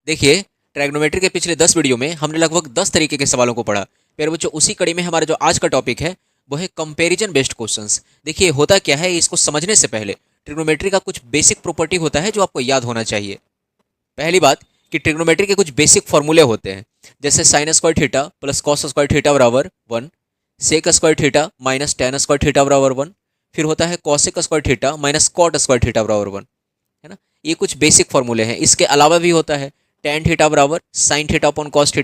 देखिए, ट्रैग्नोमेट्री के पिछले 10 वीडियो में हमने लगभग 10 तरीके के सवालों को पढ़ा। प्यारे बच्चों, उसी कड़ी में हमारा जो आज का टॉपिक है वो है कंपैरिजन बेस्ड क्वेश्चंस। देखिए, होता क्या है, इसको समझने से पहले ट्रिग्नोमेट्री का कुछ बेसिक प्रॉपर्टी होता है जो आपको याद होना चाहिए। पहली बात कि ट्रिग्नोमेट्री के कुछ बेसिक फॉर्मूले होते हैं, जैसे sine square theta plus cos square theta बराबर 1, sec square theta minus tan square theta बराबर 1, फिर होता है cosec square theta minus cot square theta बराबर 1, है ना। ये कुछ बेसिक फॉर्मूले हैं। इसके अलावा भी होता है टेन थीटा बराबर sine theta upon cos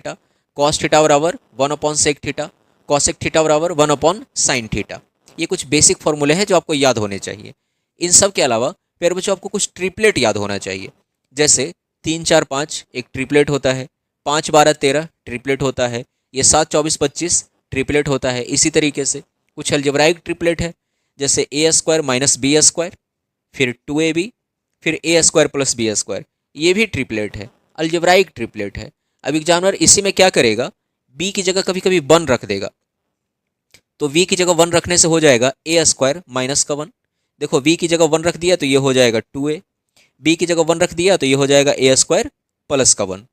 theta बराबर 1 upon sec theta, cosec theta बराबर 1 अपॉन साइन थीटा। ये कुछ बेसिक फॉर्मूले हैं जो आपको याद होने चाहिए। इन सब के अलावा प्यारे बच्चों आपको कुछ ट्रिपलेट याद होना चाहिए, जैसे 3 4 5 एक ट्रिपलेट होता है, 5 12 13 ट्रिपलेट होता है, ये 7 24 25 ट्रिपलेट होता है। इसी तरीके से कुछ अलजेब्राइक ट्रिपलेट है, जैसे ए स्क्वायर माइनस बी स्क्वायर, फिर 2ab, फिर ए स्क्वायर प्लस बी स्क्वायर। ये भी ट्रिपलेट है, अलजेब्राइक ट्रिपलेट है। अब एग्जामिनर इसी में क्या करेगा, बी की जगह कभी कभी 1 रख देगा, तो वी की जगह 1 रखने से हो जाएगा ए स्क्वायर माइनस का 1। देखो, वी की जगह 1 रख दिया तो ये हो जाएगा 2a, बी की जगह 1 रख दिया तो ये हो जाएगा ए स्क्वायर प्लस का 1।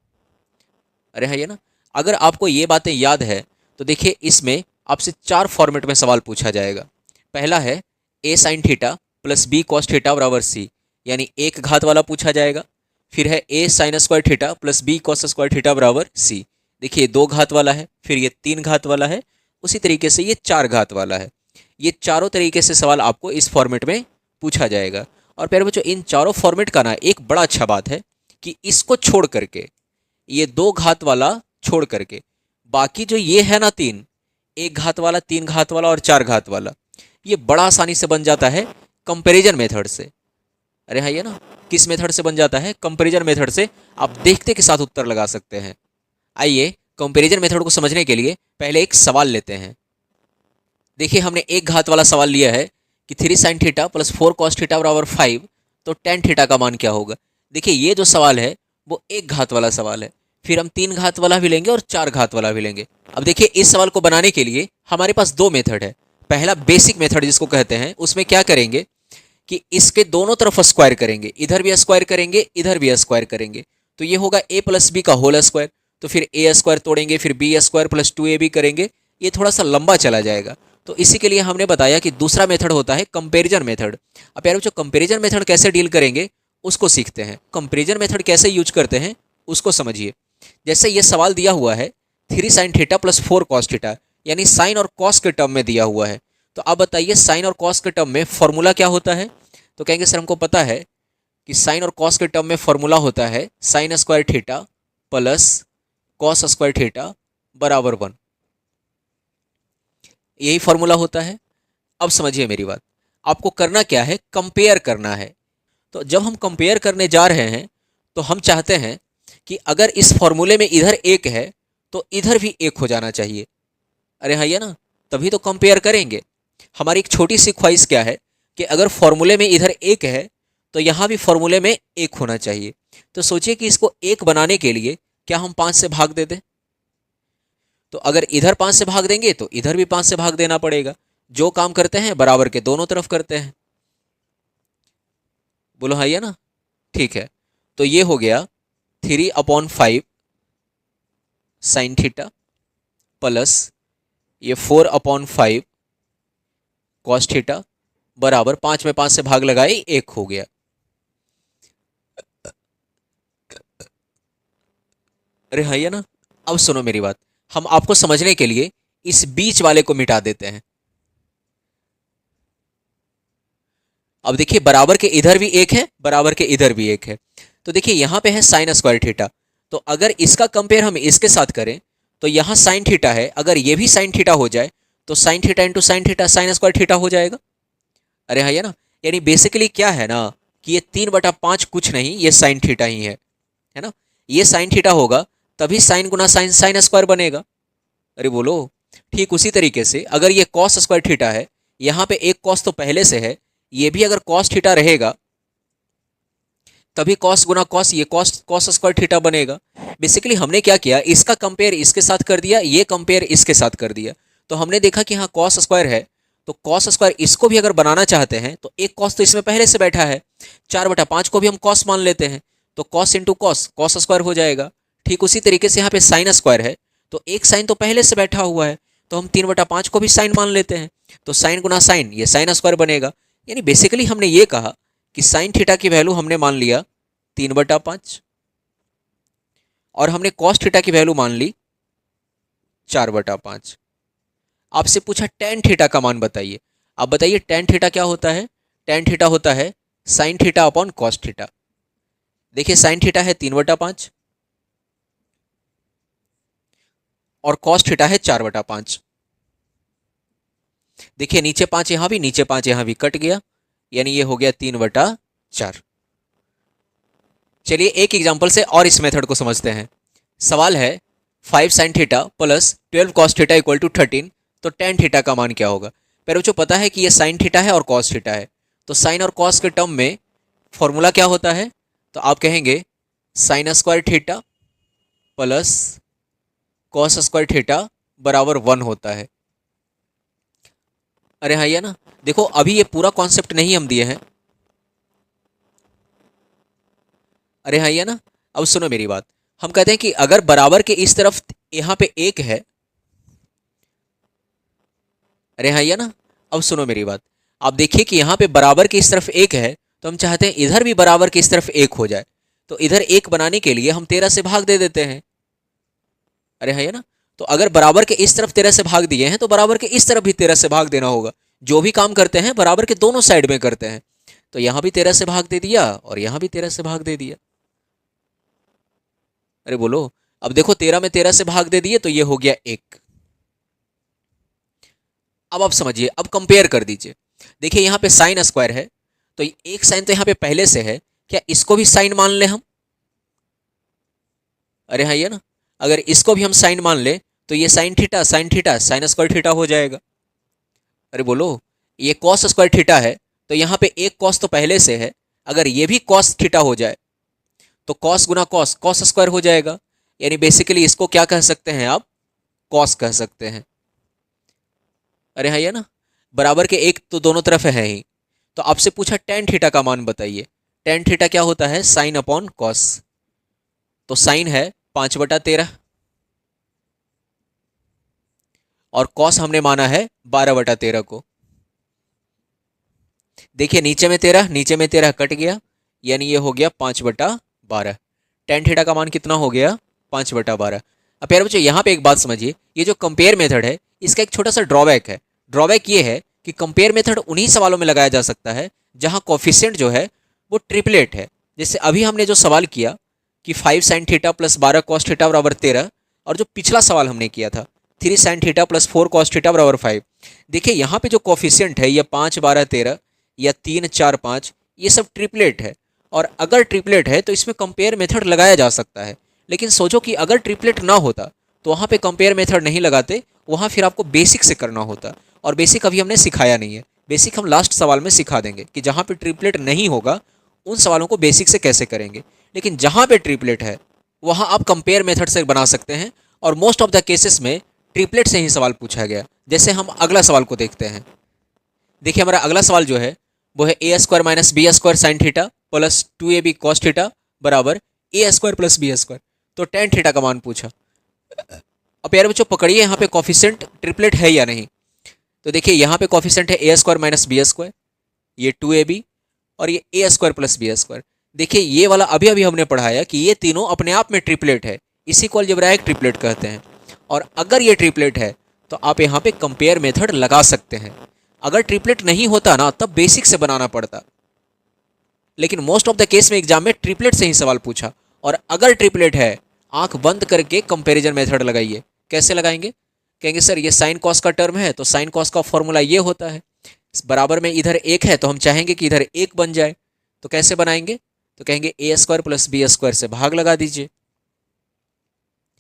अरे हाँ, ये ना, अगर आपको ये बातें याद है तो देखिए इसमें आपसे 4 फॉर्मेट में सवाल पूछा जाएगा। पहला है A sine theta plus B cos theta बराबर सी, यानी एक घात वाला पूछा जाएगा। फिर है A sine square theta plus B cos square theta बराबर सी, देखिए 2 घात वाला है। फिर ये 3 घात वाला है, उसी तरीके से ये 4 घात वाला है। ये चारों तरीके से सवाल आपको इस फॉर्मेट में पूछा जाएगा। और प्यारे बच्चों, इन चारों फॉर्मेट का ना एक बड़ा अच्छा बात है कि इसको छोड़ करके, ये 2 घात वाला छोड़ करके, बाकी जो ये है ना 3, 1 घात वाला, 3 घात वाला और 4 घात वाला, ये बड़ा आसानी से बन जाता है कंपैरिजन मेथड से। अरे हाँ, ये ना, किस मेथड से बन जाता है, कंपैरिजन मेथड से। आप देखते के साथ उत्तर लगा सकते हैं। आइए कंपैरिजन मेथड को समझने के लिए पहले एक सवाल लेते हैं। देखिए, हमने एक घात वाला सवाल लिया है कि 3 sign theta plus 4 cos theta बराबर 5, तो टेन थीटा का मान क्या होगा। देखिए, ये जो सवाल है वो एक घात वाला सवाल है। फिर हम 3 घात वाला भी लेंगे और 4 घात वाला भी लेंगे। अब देखिए, इस सवाल को बनाने के लिए हमारे पास 2 मेथड है। पहला बेसिक मेथड जिसको कहते हैं, उसमें क्या करेंगे कि इसके दोनों तरफ स्क्वायर करेंगे, इधर भी स्क्वायर करेंगे, इधर भी स्क्वायर करेंगे, तो ये होगा ए प्लस बी का होल स्क्वायर। तो फिर ए स्क्वायर तोड़ेंगे, फिर बी स्क्वायर प्लस 2ab करेंगे। ये थोड़ा सा लंबा चला जाएगा, तो इसी के लिए हमने बताया कि दूसरा मेथड होता है कंपैरिजन मेथड। अब यार बच्चों, कंपैरिजन मेथड कैसे डील करेंगे उसको सीखते हैं। कंपैरिजन मेथड कैसे यूज करते हैं उसको समझिए। जैसे ये सवाल दिया हुआ है 3 sign theta plus 4 cos theta, यानी साइन और कॉस के टर्म में दिया हुआ है। तो अब बताइए, साइन और कॉस के टर्म में फॉर्मूला क्या होता है। तो कहेंगे सर हमको पता है कि साइन और कॉस के टर्म में फॉर्मूला होता है sign square theta plus cos square theta बराबर 1, यही फॉर्मूला होता है। अब समझिए मेरी बात, आपको करना क्या है, कंपेयर करना है। तो जब हम कंपेयर करने जा रहे हैं तो हम चाहते हैं कि अगर इस फॉर्मूले में इधर 1 है तो इधर भी 1 हो जाना चाहिए। अरे हाँ, ये ना, तभी तो कंपेयर करेंगे। हमारी एक छोटी सी ख्वाहिश क्या है कि अगर फॉर्मूले में इधर 1 है तो यहाँ भी फॉर्मूले में 1 होना चाहिए। तो सोचिए कि इसको 1 बनाने के लिए क्या हम 5 से भाग दे दें। तो अगर इधर 5 से भाग देंगे तो इधर भी 5 से भाग देना पड़ेगा। जो काम करते हैं बराबर के दोनों तरफ करते हैं। बोलो हाँ, ये ना, ठीक है। तो ये हो गया 3/5 साइन थीटा प्लस ये 4/5 कॉस थीटा बराबर 5 में 5 से भाग लगाए 1 हो गया। अरे हाँ, ये ना, अब सुनो मेरी बात, हम आपको समझने के लिए इस बीच वाले को मिटा देते हैं। अब देखिए, बराबर के इधर भी 1 है, बराबर के इधर भी 1 है। तो देखिए यहाँ पे है साइन स्क्वायर थीटा, तो अगर इसका कंपेयर हम इसके साथ करें तो यहाँ साइन थीटा है, अगर ये भी साइन थीटा हो जाए तो sine theta into sine theta sine square theta हो जाएगा। अरे हाँ, ये ना, यानी बेसिकली क्या है ना कि ये 3/5 कुछ नहीं, ये साइन थीटा ही है ना। ये साइन थीटा होगा तभी साइन गुना साइन साइन स्क्वायर बनेगा। अरे बोलो, ठीक उसी तरीके से अगर ये कॉस स्क्वायर थीटा है, यहाँ पे एक कॉस तो पहले से है, ये भी अगर कॉस थीटा रहेगा तभी कॉस गुना कॉस, ये कॉस कॉस स्क्वायर थीटा बनेगा। बेसिकली हमने क्या किया, इसका कंपेयर इसके साथ कर दिया, ये कंपेयर इसके साथ कर दिया। तो हमने देखा कि हाँ कॉस स्क्वायर है, तो कॉस स्क्वायर इसको भी अगर बनाना चाहते हैं तो एक कॉस तो इसमें पहले से बैठा है, 4/5 को भी हम कॉस मान लेते हैं। तो cos into cos, cos square हो जाएगा। ठीक उसी तरीके से यहाँ पे साइन स्क्वायर है, तो एक साइन तो पहले से बैठा हुआ है, तो हम 3/5 को भी साइन मान लेते हैं, तो साइन गुना साइन ये साइन स्क्वायर बनेगा। यानी बेसिकली हमने ये कहा कि साइन थीटा की वैल्यू हमने मान लिया 3/5 और हमने कॉस थीटा की वैल्यू मान ली 4/5। आपसे पूछा टेन थीटा का मान बताइए। आप बताइए टेन थीटा क्या होता है? टेन थीटा होता है sign theta upon cos theta. देखिए साइन थीटा है 3/5 और कॉस थीटा है 4/5। देखिए नीचे 5 यहां भी, नीचे 5 यहां भी कट गया, यानी ये हो गया 3/4। चलिए एक एग्जांपल से और इस मेथड को समझते हैं। सवाल है 5 sine theta plus 12 cos theta equal to 13, तो टेन थीटा का मान क्या होगा? पर बच्चों पता है कि ये साइन थीटा है और कॉस थीटा है, तो साइन और कॉस के टर्म में फॉर्मूला क्या होता है? तो आप कहेंगे sign square theta plus cos square theta बराबर 1 होता है। अरे हाँ ये ना, देखो अभी ये पूरा कॉन्सेप्ट नहीं हम दिए हैं। अरे हाँ ये ना, अब सुनो मेरी बात। हम कहते हैं कि अगर बराबर के इस तरफ यहां पे एक है, अरे हाँ ये ना, अब सुनो मेरी बात। आप देखिए कि यहां पे बराबर के इस तरफ एक है, तो हम चाहते हैं इधर भी बराबर के इस तरफ एक हो जाए, तो इधर एक बनाने के लिए हम 13 से भाग दे देते हैं। अरे हाँ ये ना, तो अगर बराबर के इस तरफ 13 से भाग दिए हैं तो बराबर के इस तरफ भी 13 से भाग देना होगा। जो भी काम करते हैं बराबर के दोनों साइड में करते हैं, तो यहां भी 13 से भाग दे दिया और यहां भी 13 से भाग दे दिया। अरे बोलो, अब देखो 13 में 13 से भाग दे दिए तो ये हो गया 1। अब आप समझिए, अब कंपेयर कर दीजिए। देखिए यहाँ पे साइन स्क्वायर है, तो एक साइन तो यहाँ पे पहले से है, क्या इसको भी साइन मान ले हम? अरे हाँ ये ना, अगर इसको भी हम साइन मान ले तो ये sine theta sine square theta हो जाएगा। अरे बोलो, ये कॉस स्क्वायर थीटा है, तो यहाँ पे एक कॉस तो पहले से है, अगर ये भी कॉस थीटा हो जाए तो कॉस गुना कॉस कॉस स्क्वायर हो जाएगा। यानी बेसिकली इसको क्या कह सकते हैं आप? कॉस कह सकते हैं। अरे हाँ ये ना, बराबर के एक तो दोनों तरफ है ही। तो आपसे पूछा टेन थीटा का मान बताइए। टेन थीटा क्या होता है? Sine upon cos. तो साइन है 5/13 और कॉस हमने माना है 12/13 को। देखिए नीचे में 13, नीचे में 13 कट गया, यानी ये हो गया 5/12। टेन थीटा का मान कितना हो गया? 5/12। अब प्यारे बच्चों यहाँ पे एक बात समझिए, ये जो कंपेयर मेथड है इसका एक छोटा सा ड्रॉबैक है। ड्रॉबैक ये है कि कंपेयर मेथड उन्हीं सवालों में लगाया जा सकता है जहाँ कॉफिशिएंट जो है वो ट्रिपलेट है। जैसे अभी हमने जो सवाल किया कि 5 sine theta plus 12 cos theta बराबर 13, और जो पिछला सवाल हमने किया था 3 sign theta plus 4 cos theta बराबर 5। देखिए यहाँ पे जो कॉफिशिएंट है ये 5, 12, 13 या 3, 4, 5, ये सब ट्रिपलेट है। और अगर ट्रिपलेट है तो इसमें कंपेयर मेथड लगाया जा सकता है। लेकिन सोचो कि अगर ट्रिपलेट ना होता तो वहाँ पे कंपेयर मेथड नहीं लगाते, वहाँ फिर आपको बेसिक से करना होता, और बेसिक अभी हमने सिखाया नहीं है। बेसिक हम लास्ट सवाल में सिखा देंगे कि जहाँ पे ट्रिपलेट नहीं होगा उन सवालों को बेसिक से कैसे करेंगे। लेकिन जहाँ पे ट्रिपलेट है वहाँ आप कंपेयर मेथड से बना सकते हैं, और मोस्ट ऑफ द केसेस में ट्रिपलेट से ही सवाल पूछा गया। जैसे हम अगला सवाल को देखते हैं। देखिए हमारा अगला सवाल जो है वो है A square minus B square sine theta plus 2ab cos theta बराबर A square plus B square. तो टेन थीटा का मान पूछा। अब यार बच्चों पकड़िए यहाँ पे कॉफिशिएंट ट्रिपलेट है या नहीं। तो देखिए यहाँ पे कॉफिशिएंट है A square minus B square, ये 2ab, और ये A square plus B square. देखिए ये वाला अभी अभी हमने पढ़ाया कि ये तीनों अपने आप में ट्रिपलेट है, इसी को अलजेब्राइक ट्रिपलेट कहते हैं। और अगर ये ट्रिपलेट है तो आप यहाँ पे कंपेयर मेथड लगा सकते हैं। अगर ट्रिपलेट नहीं होता ना तब बेसिक से बनाना पड़ता, लेकिन मोस्ट ऑफ द केस में एग्जाम में ट्रिपलेट से ही सवाल पूछा। और अगर ट्रिपलेट है आंख बंद करके कंपैरिजन मेथड लगाइए। कैसे लगाएंगे? कहेंगे सर ये साइन कॉस का टर्म है, तो साइन कॉस का फॉर्मूला ये होता है, बराबर में इधर एक है तो हम चाहेंगे कि इधर एक बन जाए, तो कैसे बनाएंगे? तो कहेंगे ए स्क्वायर प्लस बी स्क्वायर से भाग लगा दीजिए,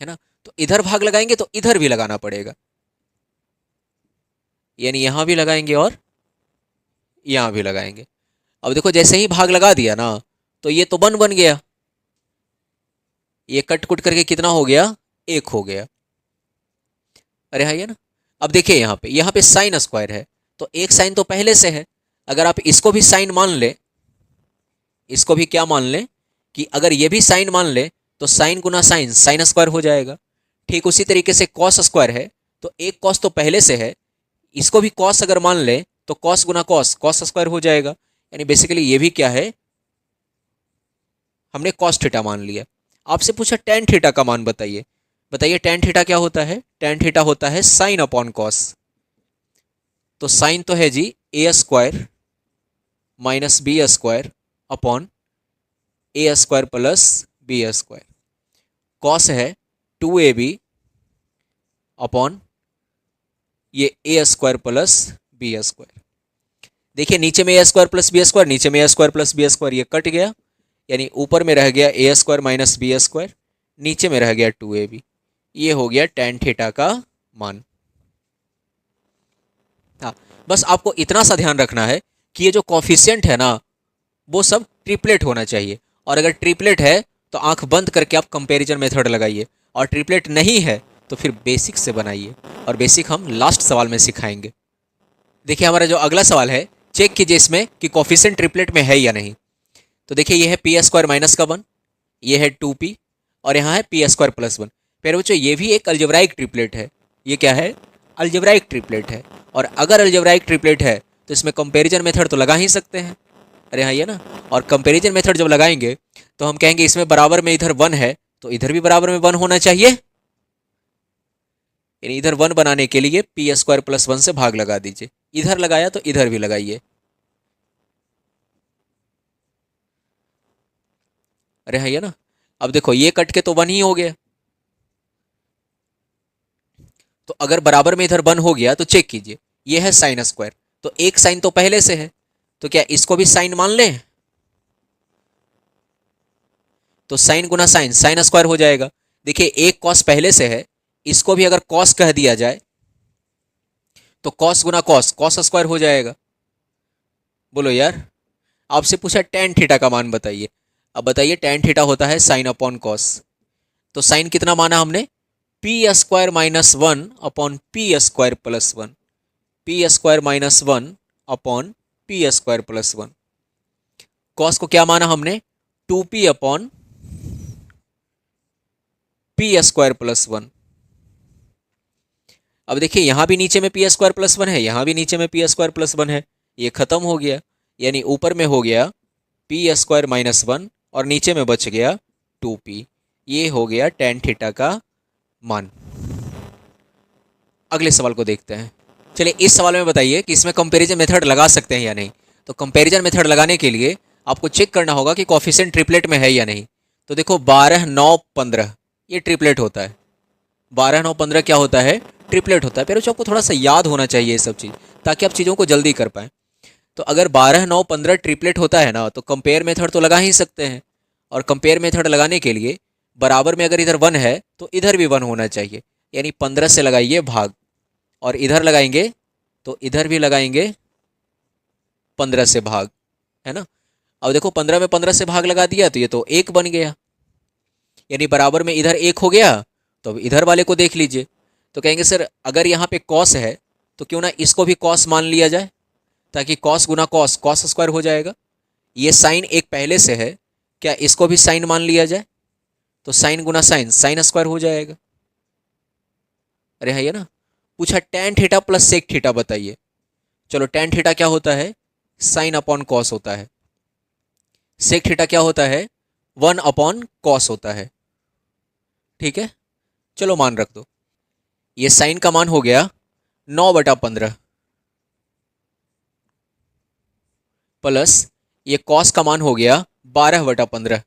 है ना। तो इधर भाग लगाएंगे तो इधर भी लगाना पड़ेगा, यानी यहां भी लगाएंगे और यहां भी लगाएंगे। अब देखो जैसे ही भाग लगा दिया ना तो ये तो बन गया, ये कट कुट करके कितना हो गया? एक हो गया। अरे हाँ ये ना, अब देखिए यहाँ पे साइन स्क्वायर है, तो एक साइन तो पहले से है। अगर आप इसको भी साइन मान ले, इसको भी क्या मान लें कि अगर ये भी साइन मान ले तो साइन गुना साइन साइन स्क्वायर हो जाएगा। ठीक उसी तरीके से कॉस स्क्वायर है तो एक कॉस तो पहले से है, इसको भी कॉस अगर मान ले तो कॉस गुना कॉस कॉस स्क्वायर हो जाएगा। यानी बेसिकली ये भी क्या है, हमने कॉस थीटा मान लिया। आपसे पूछा टेन थीटा का मान बताइए, बताइए टेन थीटा क्या होता है। टेन थीटा होता है साइन अपॉन कॉस। तो साइन तो है जी A square minus B square upon A square plus B square. Cos है 2ab अपॉन ये A square plus B square. देखिए नीचे में A square plus B square, नीचे में A square plus B square, ये कट गया, यानी ऊपर में रह गया A square minus B square, नीचे में रह गया 2ab। ये हो गया टेन थीटा का मान। हाँ, बस आपको इतना सा ध्यान रखना है कि ये जो कॉफिशिएंट है ना वो सब ट्रिपलेट होना चाहिए, और अगर ट्रिपलेट है तो आंख बंद करके आप कंपैरिजन मेथड लगाइए, और ट्रिपलेट नहीं है तो फिर बेसिक से बनाइए, और बेसिक हम लास्ट सवाल में सिखाएंगे। देखिए हमारा जो अगला सवाल है, चेक कीजिए इसमें कि कॉफिशिएंट ट्रिपलेट में है या नहीं। तो देखिए ये है पी स्क्वायर माइनस का 1, ये है 2p, और यहाँ है पी स्क्वायर प्लस 1। फिर बच्चों ये भी एक अलजेब्राइक ट्रिपलेट है। ये क्या है, अलजेब्राइक ट्रिपलेट है, और अगर अलजेब्राइक ट्रिपलेट है तो इसमें कंपैरिजन मेथड तो लगा ही सकते हैं। अरे हाँ ये ना, और कंपैरिजन मेथड जब लगाएंगे तो हम कहेंगे इसमें बराबर में इधर 1 है तो इधर भी बराबर में 1 होना चाहिए, यानी इधर 1 बनाने के लिए पी स्क्वायर प्लस 1 से भाग लगा दीजिए। इधर लगाया तो इधर भी लगाइए। अरे हाँ ये ना, अब देखो ये कट के तो 1 ही हो गया, तो अगर बराबर में इधर 1 हो गया तो चेक कीजिए ये है साइन स्क्वायर, तो एक साइन तो पहले से है, तो क्या इसको भी साइन मान लें, तो साइन गुना साइन साइन स्क्वायर हो जाएगा। देखिए एक कॉस पहले से है, इसको भी अगर कॉस कह दिया जाए तो कॉस गुना कॉस कॉस स्क्वायर हो जाएगा। बोलो यार, आपसे पूछा टेन थीटा का मान बताइए। अब बताइए टेन थीटा होता है साइन अपॉन कॉस, तो साइन कितना माना हमने, P square minus 1 upon P square plus 1, P square minus 1 upon P square plus 1। Cos को क्या माना हमने, 2p upon P square plus 1। अब देखिए यहां भी नीचे में पी स्क्वायर प्लस 1 है, यहां भी नीचे में पी स्क्वायर प्लस 1 है, ये खत्म हो गया, यानी ऊपर में हो गया पी स्क्वायर माइनस 1 और नीचे में बच गया 2p। ये हो गया टेन थीटा का मान। अगले सवाल को देखते हैं। चलिए इस सवाल में बताइए कि इसमें कंपैरिजन मेथड लगा सकते हैं या नहीं। तो कंपैरिजन मेथड लगाने के लिए आपको चेक करना होगा कि कॉफिशिएंट ट्रिपलेट में है या नहीं। तो देखो 12 9 15 ये ट्रिपलेट होता है, 12 9 15 क्या होता है, ट्रिपलेट होता है। फिर आपको थोड़ा सा याद होना चाहिए ये सब चीज़, ताकि आप चीज़ों को जल्दी कर पाएँ। तो अगर 12 9 15 ट्रिपलेट होता है ना तो कंपेयर मेथड तो लगा ही सकते हैं, और कंपेयर मेथड लगाने के लिए बराबर में अगर इधर 1 है तो इधर भी 1 होना चाहिए, यानी 15 से लगाइए भाग, और इधर लगाएंगे तो इधर भी लगाएंगे 15 से भाग, है ना। अब देखो 15 में 15 से भाग लगा दिया तो ये तो 1 बन गया, यानी बराबर में इधर 1 हो गया। तो अब इधर वाले को देख लीजिए, तो कहेंगे सर अगर यहाँ पे कॉस है तो क्यों ना इसको भी कॉस मान लिया जाए, ताकि कॉस गुना कॉस कॉस स्क्वायर हो जाएगा। ये साइन एक पहले से है, क्या इसको भी साइन मान लिया जाए, तो साइन गुना साइन साइन स्क्वायर हो जाएगा। अरे है ये ना, पूछा tan theta plus sec theta बताइए। चलो टेन थीटा क्या होता है, साइन अपॉन कॉस होता है। सेक थीटा क्या होता है, 1 अपॉन कॉस होता है। ठीक है, चलो मान रख दो। ये साइन का मान हो गया 9/15 प्लस ये कॉस का मान हो गया 12/15,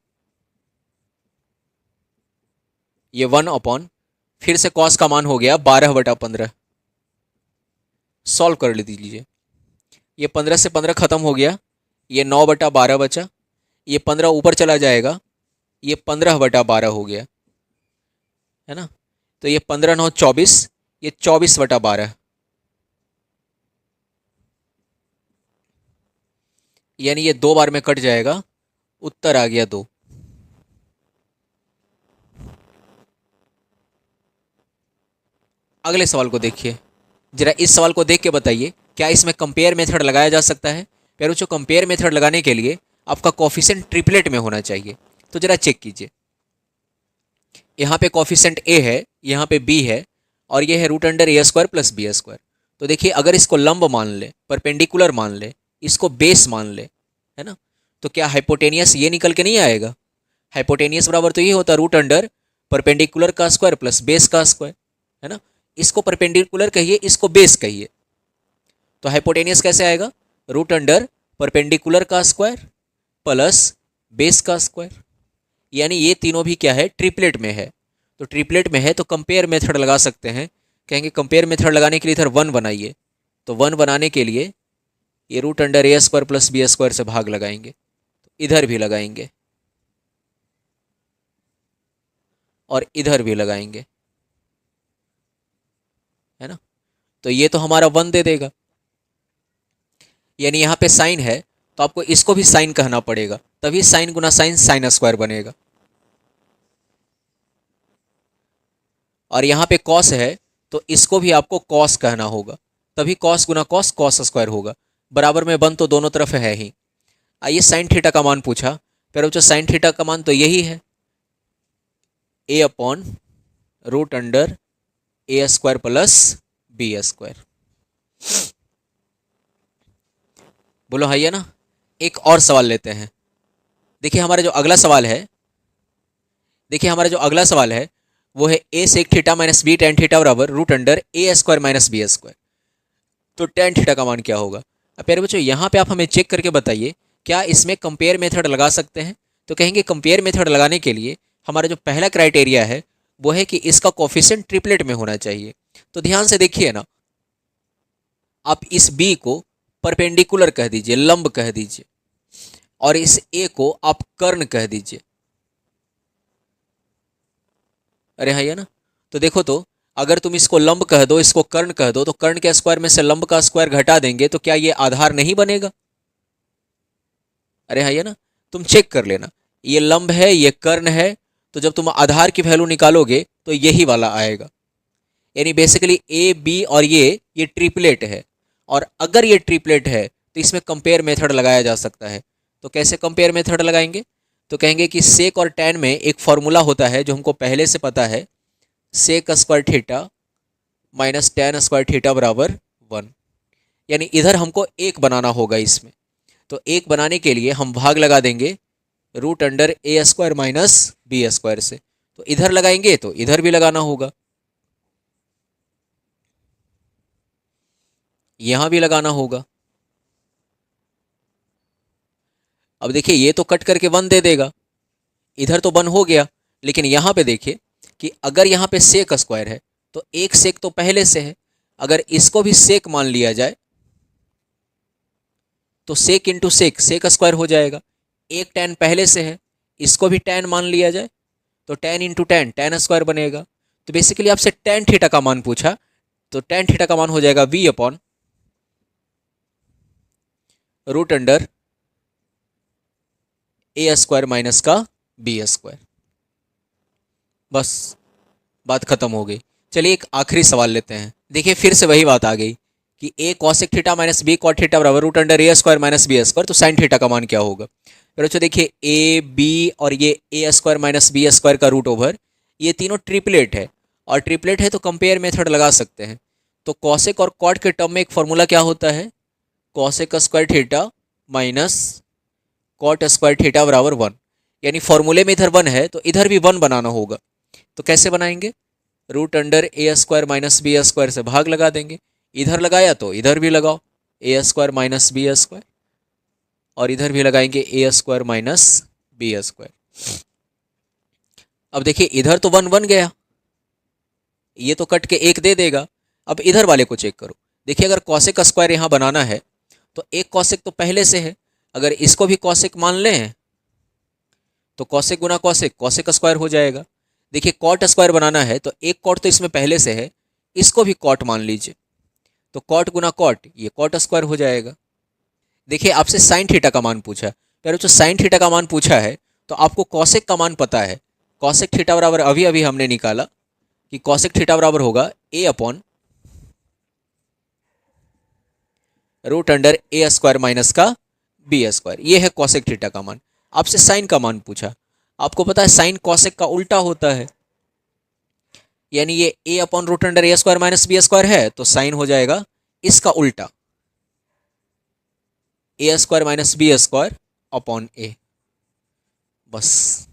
ये 1 अपॉन फिर से कॉस का मान हो गया 12/15। सॉल्व कर लीजिए, ये 15 से 15 खत्म हो गया, ये 9/12 बचा, ये 15 ऊपर चला जाएगा, ये 15/12 हो गया, है ना। तो ये 15 9 24, ये 24/12, यानी ये 2 बार में कट जाएगा, उत्तर आ गया 2। अगले सवाल को देखिए, जरा इस सवाल को देख के बताइए क्या इसमें कंपेयर मेथड लगाया जा सकता है। प्यारे बच्चों कंपेयर मेथड लगाने के लिए आपका कोफिशिएंट ट्रिपलेट में होना चाहिए। तो जरा चेक कीजिए, यहाँ पे कॉफिशेंट ए है, यहाँ पे बी है, और ये है root under A square plus B square. तो देखिए अगर इसको लंब मान ले, परपेंडिकुलर मान ले, इसको बेस मान ले, है ना, तो क्या हाइपोटेनियस ये निकल के नहीं आएगा? हाइपोटेनियस बराबर तो ये होता है रूट अंडर परपेंडिकुलर का स्क्वायर प्लस बेस का स्क्वायर, है ना। इसको परपेंडिकुलर कहिए, इसको बेस कहिए, तो हाइपोटेनियस कैसे आएगा? रूट अंडर परपेंडिकुलर का स्क्वायर प्लस बेस का स्क्वायर। यानी ये तीनों भी क्या है? ट्रिपलेट में है। तो ट्रिपलेट में है तो कंपेयर मेथड लगा सकते हैं। कहेंगे कंपेयर मेथड लगाने के लिए इधर 1 बनाइए, तो 1 बनाने के लिए ये root under A square plus B square से भाग लगाएंगे, तो इधर भी लगाएंगे और इधर भी लगाएंगे, है ना। तो ये तो हमारा 1 दे देगा, यानी यहाँ पे साइन है तो आपको इसको भी साइन कहना पड़ेगा, तभी साइन गुना साइन साइन स्क्वायर बनेगा। और यहाँ पे कॉस है तो इसको भी आपको कॉस कहना होगा, तभी कॉस गुना कॉस कॉस स्क्वायर होगा। बराबर में 1 तो दोनों तरफ है ही। आइए साइन थीटा का मान पूछा, फिर बच्चों साइन थीटा का मान तो यही है, ए upon root under A square plus B square. बोलो है ना। एक और सवाल लेते हैं। देखिए हमारा जो अगला सवाल है, वो है A sec theta minus B tan theta बराबर root under A square minus B square. तो टेन थीटा का मान क्या होगा? अब प्यारे बच्चों यहाँ पे आप हमें चेक करके बताइए, क्या इसमें कंपेयर मेथड लगा सकते हैं? तो कहेंगे कंपेयर मेथड लगाने के लिए हमारा जो पहला क्राइटेरिया है वो है कि इसका कोफिशिएंट ट्रिपलेट में होना चाहिए। तो ध्यान से देखिए ना, आप इस बी को परपेंडिकुलर कह दीजिए, लंब कह दीजिए, और इस ए को आप कर्ण कह दीजिए। अरे हाँ, ये ना। तो देखो, तो अगर तुम इसको लंब कह दो, इसको कर्ण कह दो, तो कर्ण के स्क्वायर में से लंब का स्क्वायर घटा देंगे तो क्या ये आधार नहीं बनेगा? अरे हाँ, ये ना। तुम चेक कर लेना, ये लंब है, ये कर्ण है, तो जब तुम आधार की वैल्यू निकालोगे तो यही वाला आएगा। यानी बेसिकली ए बी और ये ट्रिपलेट है, और अगर ये ट्रिपलेट है तो इसमें कंपेयर मेथड लगाया जा सकता है। तो कैसे कंपेयर मेथड लगाएंगे? तो कहेंगे कि सेक और टैन में एक फॉर्मूला होता है जो हमको पहले से पता है, sec square theta minus tan square theta बराबर 1। यानी इधर हमको 1 बनाना होगा इसमें, तो 1 बनाने के लिए हम भाग लगा देंगे root under A square minus B square से। तो इधर लगाएंगे तो इधर भी लगाना होगा, यहां भी लगाना होगा। अब देखिए ये तो कट करके 1 दे देगा, इधर तो 1 हो गया, लेकिन यहाँ पे देखिए कि अगर यहाँ पे सेक स्क्वायर है तो एक सेक तो पहले से है, अगर इसको भी सेक मान लिया जाए तो सेक इंटू सेक सेक स्क्वायर हो जाएगा। एक टैन पहले से है, इसको भी टैन मान लिया जाए तो tan into tan tan square बनेगा। तो बेसिकली आपसे टैन थीटा का मान पूछा, तो टैन थीटा का मान हो जाएगा v upon root under A square minus का बी स्क्वायर। बस बात खत्म हो गई। चलिए एक आखिरी सवाल लेते हैं। देखिए फिर से वही बात आ गई कि A cosec theta minus B cot theta बराबर root under A square minus B square. तो साइन थीटा का मान क्या होगा? फिर अच्छा देखिए ए बी और ये A square minus B square का रूट ओवर, ये तीनों ट्रिपलेट है, और ट्रिपलेट है तो कंपेयर मेथड लगा सकते हैं। तो कॉसेक और कॉट के टर्म में एक फॉर्मूला क्या होता है? Cosec square theta minus cot square theta बराबर 1। यानी फॉर्मूले में इधर 1 है तो इधर भी 1 बनाना होगा। तो कैसे बनाएंगे? Root under A square minus B square से भाग लगा देंगे, इधर लगाया तो इधर भी लगाओ ए स्क्वायर माइनस बी स्क्वायर, और इधर भी लगाएंगे ए स्क्वायर माइनस बी स्क्वायर। अब देखिए इधर तो 1 बन गया, ये तो कट के 1 दे देगा। अब इधर वाले को चेक करो, देखिए अगर कॉसेक स्क्वायर यहाँ बनाना है तो एक कॉसेक तो पहले से है, अगर इसको भी कॉसेक मान लें तो कॉसेक गुना कॉसेक कॉसेक स्क्वायर हो जाएगा। देखिए कॉट स्क्वायर बनाना है तो एक कॉट तो इसमें पहले से है, इसको भी कॉट मान लीजिए, तो कॉट गुना कॉट ये कॉट स्क्वायर हो जाएगा। देखिए आपसे साइन थीटा का मान पूछा, यार जो साइन थीटा का मान पूछा है तो आपको कॉसेक का मान पता है। कॉसेक थीटा बराबर अभी अभी हमने निकाला कि कॉसेक थीटा बराबर होगा ए upon root under A square minus का बी स्क्वायर। ये है कॉसेक थीटा का मान। आपसे साइन का मान पूछा, आपको पता है साइन कॉसेक का उल्टा होता है, यानी ये a upon root under A square minus B square है, तो साइन हो जाएगा इसका उल्टा, A square minus B square upon A. बस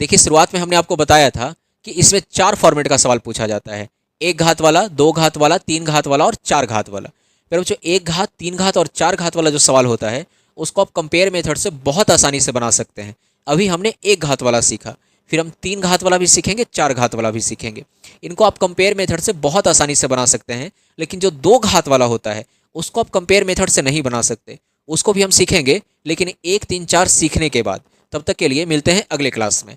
देखिए, शुरुआत में हमने आपको बताया था कि इसमें 4 फॉर्मेट का सवाल पूछा जाता है, 1 घात वाला, 2 घात वाला, 3 घात वाला और 4 घात वाला। फिर बच्चों 1 घात, 3 घात और 4 घात वाला जो सवाल होता है उसको आप कंपेयर मेथड से बहुत आसानी से बना सकते हैं। अभी हमने 1 घात वाला सीखा, फिर हम 3 घात वाला भी सीखेंगे, 4 घात वाला भी सीखेंगे। इनको आप कंपेयर मेथड से बहुत आसानी से बना सकते हैं, लेकिन जो 2 घात वाला होता है उसको आप कंपेयर मेथड से नहीं बना सकते, उसको भी हम सीखेंगे लेकिन 1, 3, 4 सीखने के बाद। तब तक के लिए मिलते हैं अगले क्लास में।